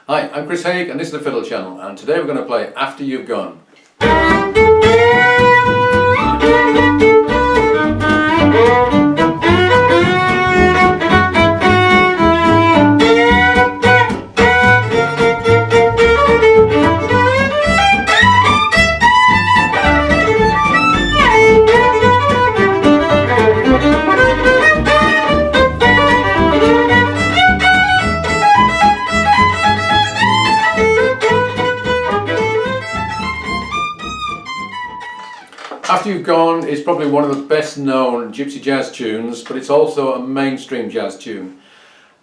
Hi, I'm Chris Haigh and this is the Fiddle channel, and today we're going to play After You've Gone. After You've Gone is probably one of the best known gypsy jazz tunes, but it's also a mainstream jazz tune.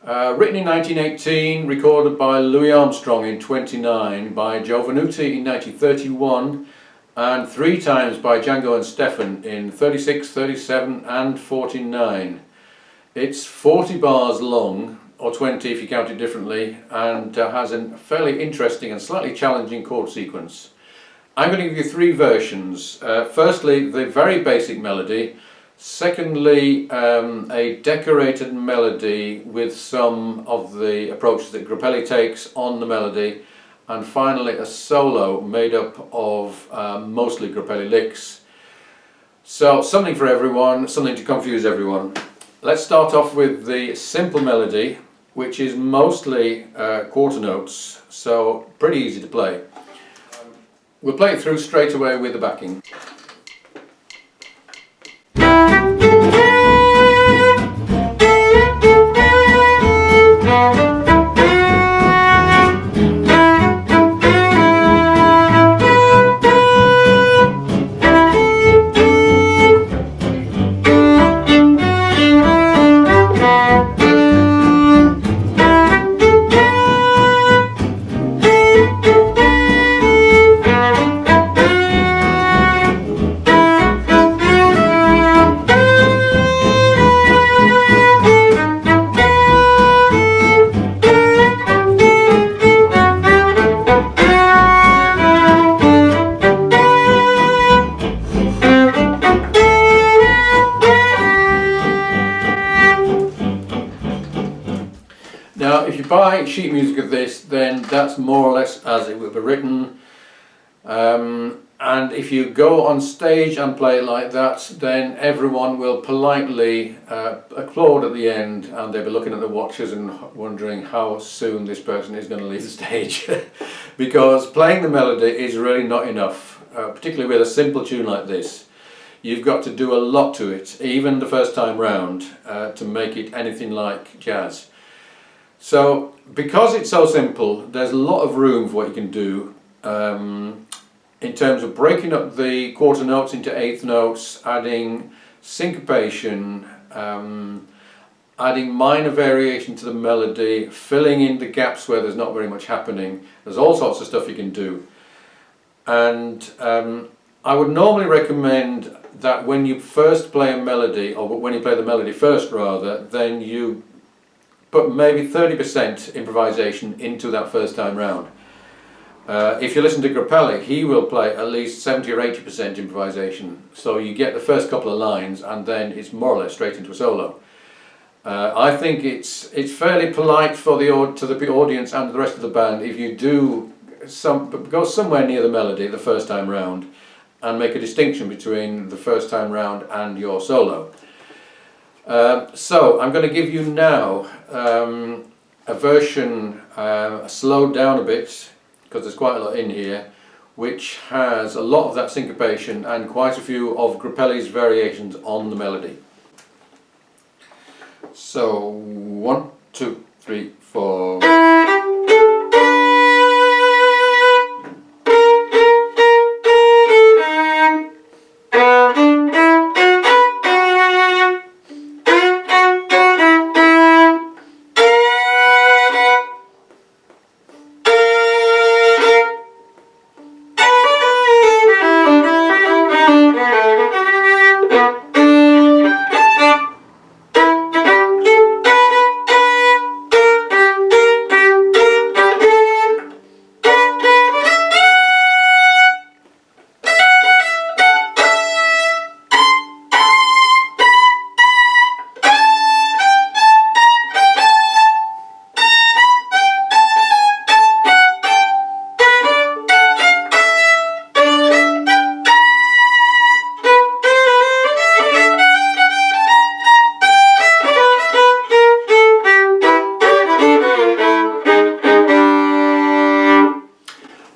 Written in 1918, recorded by Louis Armstrong in 1929, by Joe Venuti in 1931, and 3 times by Django and Stephane in 1936, 1937 and 1949. It's 40 bars long, or 20 if you count it differently, and has a fairly interesting and slightly challenging chord sequence. I'm going to give you 3 versions. Firstly, the very basic melody. Secondly, a decorated melody with some of the approaches that Grappelli takes on the melody. And finally, a solo made up of mostly Grappelli licks. So, something for everyone, something to confuse everyone. Let's start off with the simple melody, which is mostly quarter notes, so pretty easy to play. We'll play it through straight away with the backing. Now, if you buy sheet music of this, then that's more or less as it would be written. And if you go on stage and play it like that, then everyone will politely applaud at the end, and they'll be looking at the watches and wondering how soon this person is going to leave the stage. Because playing the melody is really not enough, particularly with a simple tune like this. You've got to do a lot to it, even the first time round, to make it anything like jazz. So, because it's so simple, there's a lot of room for what you can do in terms of breaking up the quarter notes into eighth notes, adding syncopation, adding minor variation to the melody, filling in the gaps where there's not very much happening. There's all sorts of stuff you can do. And I would normally recommend that when you first play a melody, or when you play the melody first rather, then you put maybe 30% improvisation into that first time round. If you listen to Grappelli, he will play at least 70 or 80% improvisation. So you get the first couple of lines and then it's more or less straight into a solo. I think it's fairly polite for the audience and the rest of the band if you do go somewhere near the melody the first time round and make a distinction between the first time round and your solo. So I'm going to give you now a version slowed down a bit, because there's quite a lot in here, which has a lot of that syncopation and quite a few of Grappelli's variations on the melody. So 1, 2, 3, 4.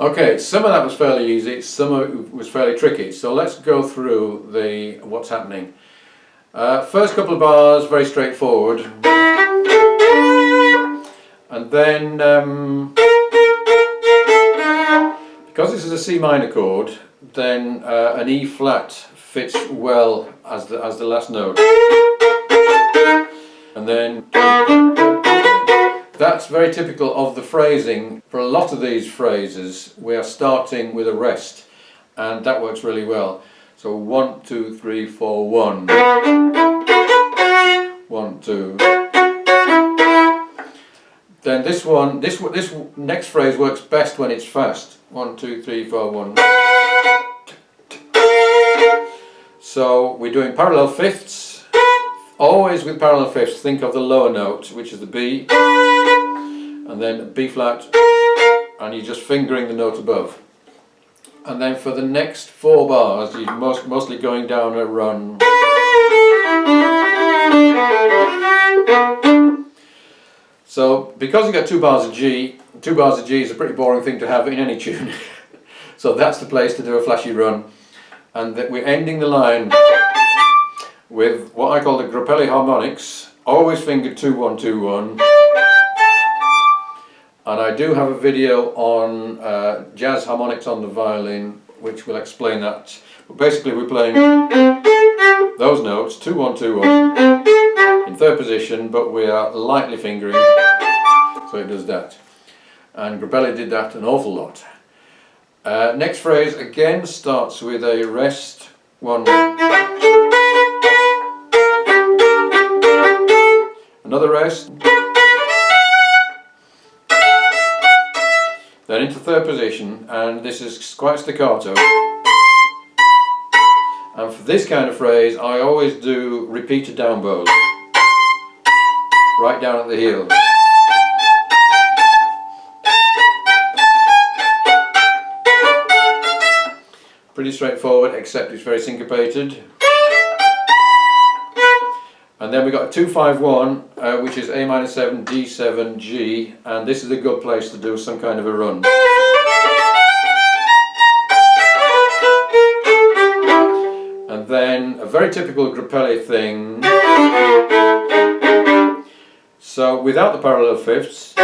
Okay, some of that was fairly easy, some of it was fairly tricky, so let's go through what's happening. First couple of bars, very straightforward, and then because this is a C minor chord, then an E flat fits well as the last note, and then that's very typical of the phrasing. For a lot of these phrases we are starting with a rest, and that works really well. So 1, 2, 3, 4, 1, 1, 2. Then this next phrase works best when it's fast. 1, 2, 3, 4, 1. So we're doing parallel fifths. Always with parallel fifths, think of the lower note, which is the B, and then B flat, and you're just fingering the note above. And then for the next 4 bars, you're mostly going down a run. So because you've got 2 bars of G, 2 bars of G is a pretty boring thing to have in any tune. So that's the place to do a flashy run. And that we're ending the line with what I call the Grappelli harmonics, always fingered 2, 1, 2, 1. And I do have a video on jazz harmonics on the violin, which will explain that. But basically we're playing those notes, 2, 1, 2, 1, in 3rd position, but we are lightly fingering, so it does that. And Grappelli did that an awful lot. Next phrase again starts with a rest, 1, another rest, then into 3rd position, and this is quite staccato. And for this kind of phrase I always do repeated down bows, right down at the heel. Pretty straightforward, except it's very syncopated. And then we got 2, 5, 1, which is A minor 7, D 7, G, and this is a good place to do some kind of a run. And then a very typical Grappelli thing. So without the parallel fifths,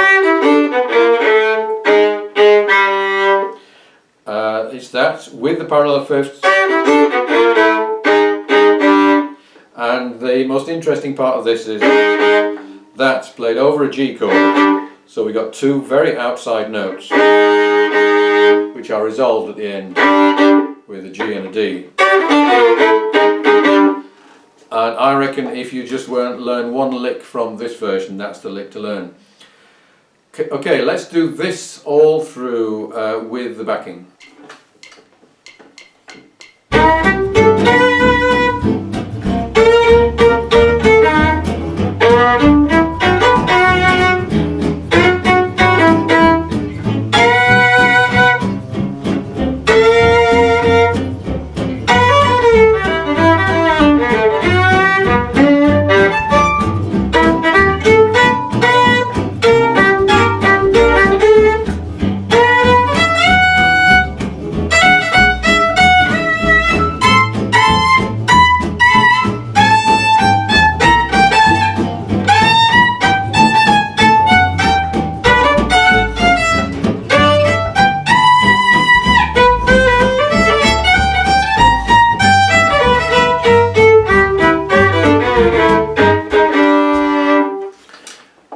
it's that with the parallel fifths. And the most interesting part of this is that's played over a G chord, so we got 2 very outside notes which are resolved at the end with a G and a D. And I reckon if you just learn 1 lick from this version, that's the lick to learn. Okay, let's do this all through with the backing.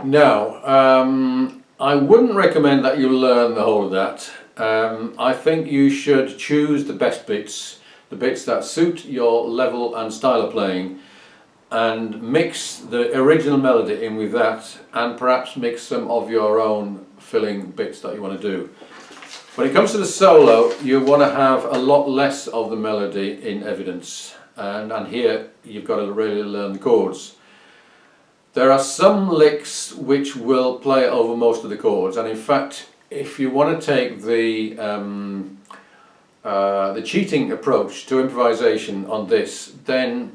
Now, I wouldn't recommend that you learn the whole of that. I think you should choose the best bits, the bits that suit your level and style of playing, and mix the original melody in with that, and perhaps mix some of your own filling bits that you want to do. When it comes to the solo, you want to have a lot less of the melody in evidence, and here you've got to really learn the chords. There are some licks which will play over most of the chords, and in fact if you want to take the cheating approach to improvisation on this, then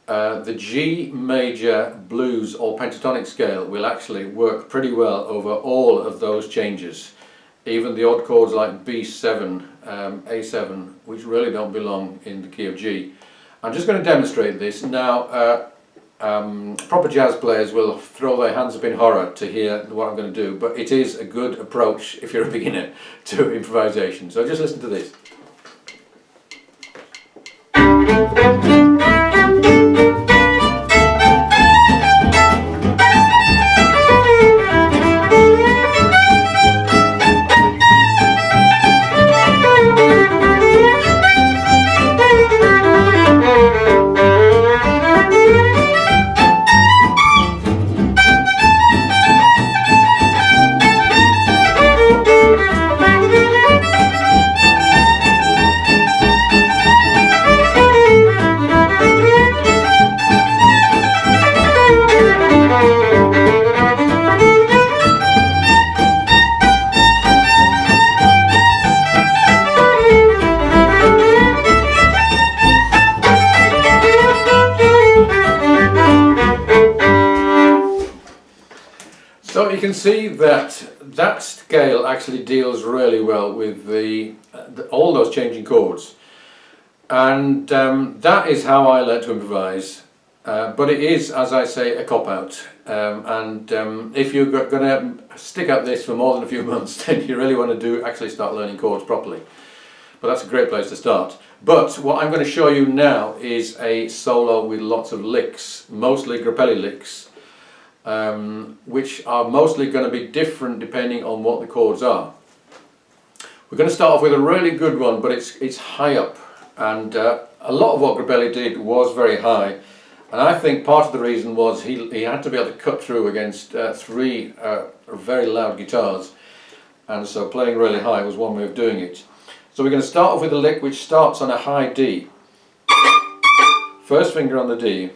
the G major blues or pentatonic scale will actually work pretty well over all of those changes. even the odd chords like B7, A7, which really don't belong in the key of G. I'm just going to demonstrate this. Now, proper jazz players will throw their hands up in horror to hear what I'm going to do, but it is a good approach if you're a beginner to improvisation. So just listen to this. So you can see that that scale actually deals really well with all those changing chords, and that is how I learnt to improvise. But it is, as I say, a cop-out, and if you're going to stick at this for more than a few months, then you really want to actually start learning chords properly. But that's a great place to start. But what I'm going to show you now is a solo with lots of licks, mostly Grappelli licks, which are mostly going to be different depending on what the chords are. We're going to start off with a really good one, but it's high up, and a lot of what Grappelli did was very high, and I think part of the reason was he had to be able to cut through against three very loud guitars, and so playing really high was one way of doing it. So we're going to start off with a lick which starts on a high D. First finger on the D.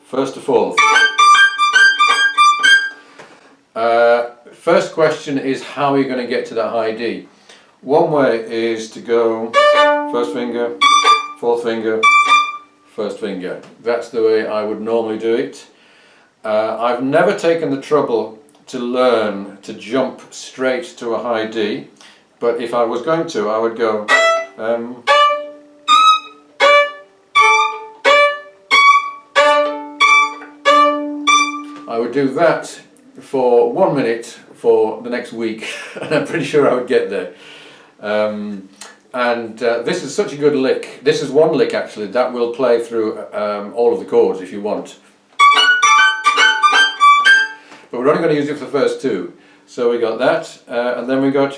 First to fourth. First question is, how are you going to get to that high D? One way is to go first finger, fourth finger, first finger. That's the way I would normally do it. I've never taken the trouble to learn to jump straight to a high D, but if I was going to, I would go I would do that for 1 minute for the next week, and I'm pretty sure I would get there. This is such a good lick. This is one lick actually that will play through all of the chords if you want. But we're only going to use it for the first two. So we got that, and then we got...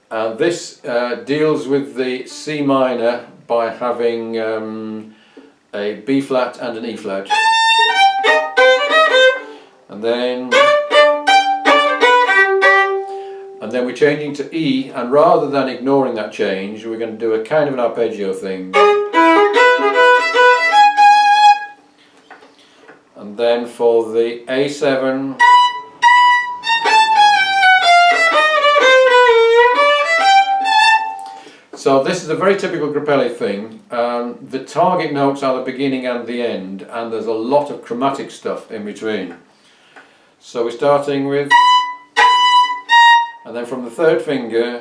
And this deals with the C minor by having a B flat and an E flat. And then we're changing to E, and rather than ignoring that change, we're going to do a kind of an arpeggio thing. And then for the A7, so this is a very typical Grappelli thing. The target notes are the beginning and the end, and there's a lot of chromatic stuff in between. So we're starting with, and then from the third finger,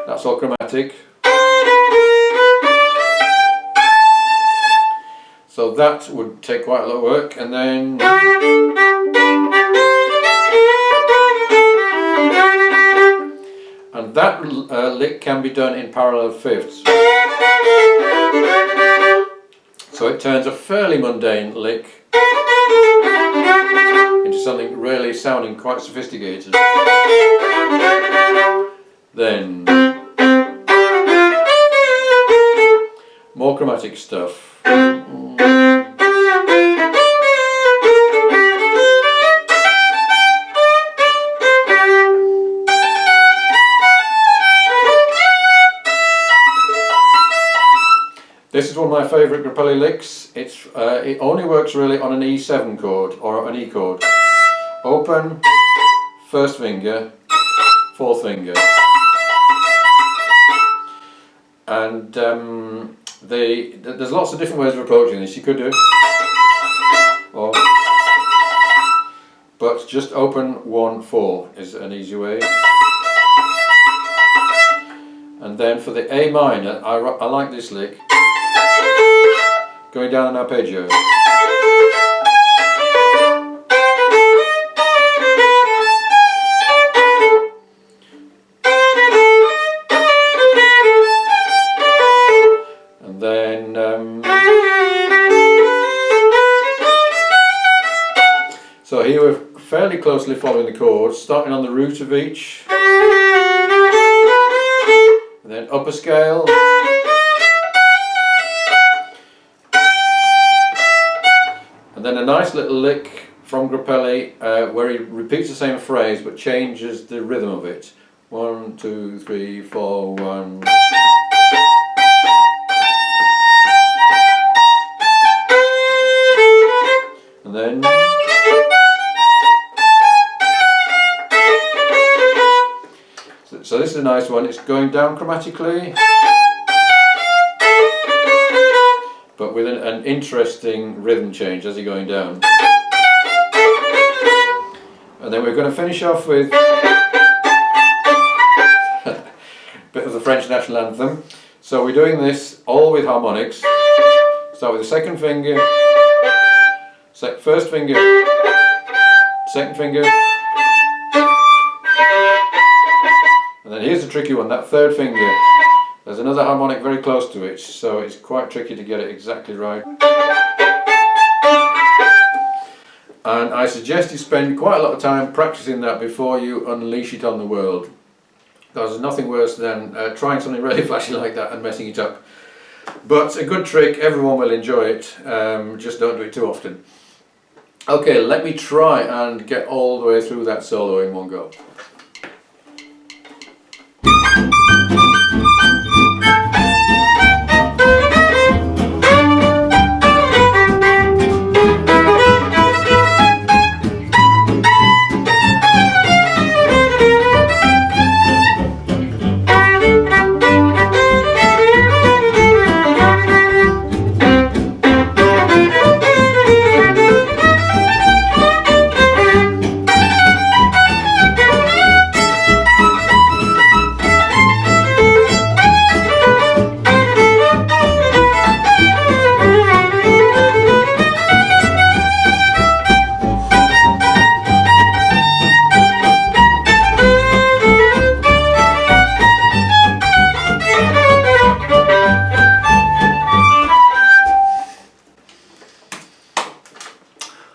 that's all chromatic. So that would take quite a lot of work, and then that lick can be done in parallel fifths. So it turns a fairly mundane lick into something really sounding quite sophisticated. Then more chromatic stuff. This is one of my favourite Grappelli licks. It only works really on an E7 chord or an E chord. Open, first finger, fourth finger. And there's lots of different ways of approaching this. You could do, or but just open 1-4 is an easy way. And then for the A minor, I like this lick, going down an arpeggio. And then so here we're fairly closely following the chords, starting on the root of each, and then upper scale, and then a nice little lick from Grappelli where he repeats the same phrase but changes the rhythm of it. 1, 2, 3, 4, 1. And then so this is a nice one. It's going down chromatically, but with an interesting rhythm change as you're going down. And then we're going to finish off with a bit of the French national anthem. So we're doing this all with harmonics. Start with the second finger, first finger, second finger. And then here's the tricky one, that third finger. There's another harmonic very close to it, so it's quite tricky to get it exactly right. And I suggest you spend quite a lot of time practicing that before you unleash it on the world. There's nothing worse than trying something really flashy like that and messing it up. But a good trick, everyone will enjoy it, just don't do it too often. Okay, let me try and get all the way through that solo in one go.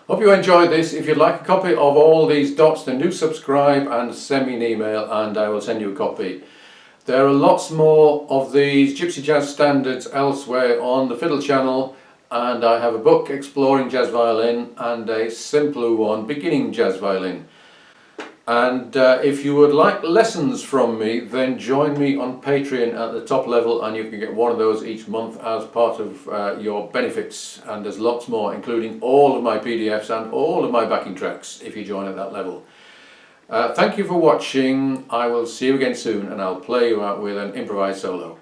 Hope you enjoyed this. If you'd like a copy of all these dots, then do subscribe and send me an email and I will send you a copy. There are lots more of these Gypsy Jazz standards elsewhere on the Fiddle channel, and I have a book exploring jazz violin and a simpler one, beginning jazz violin. And if you would like lessons from me, then join me on Patreon at the top level, and you can get one of those each month as part of your benefits. And there's lots more, including all of my PDFs and all of my backing tracks if you join at that level. Thank you for watching. I will see you again soon, and I'll play you out with an improvised solo.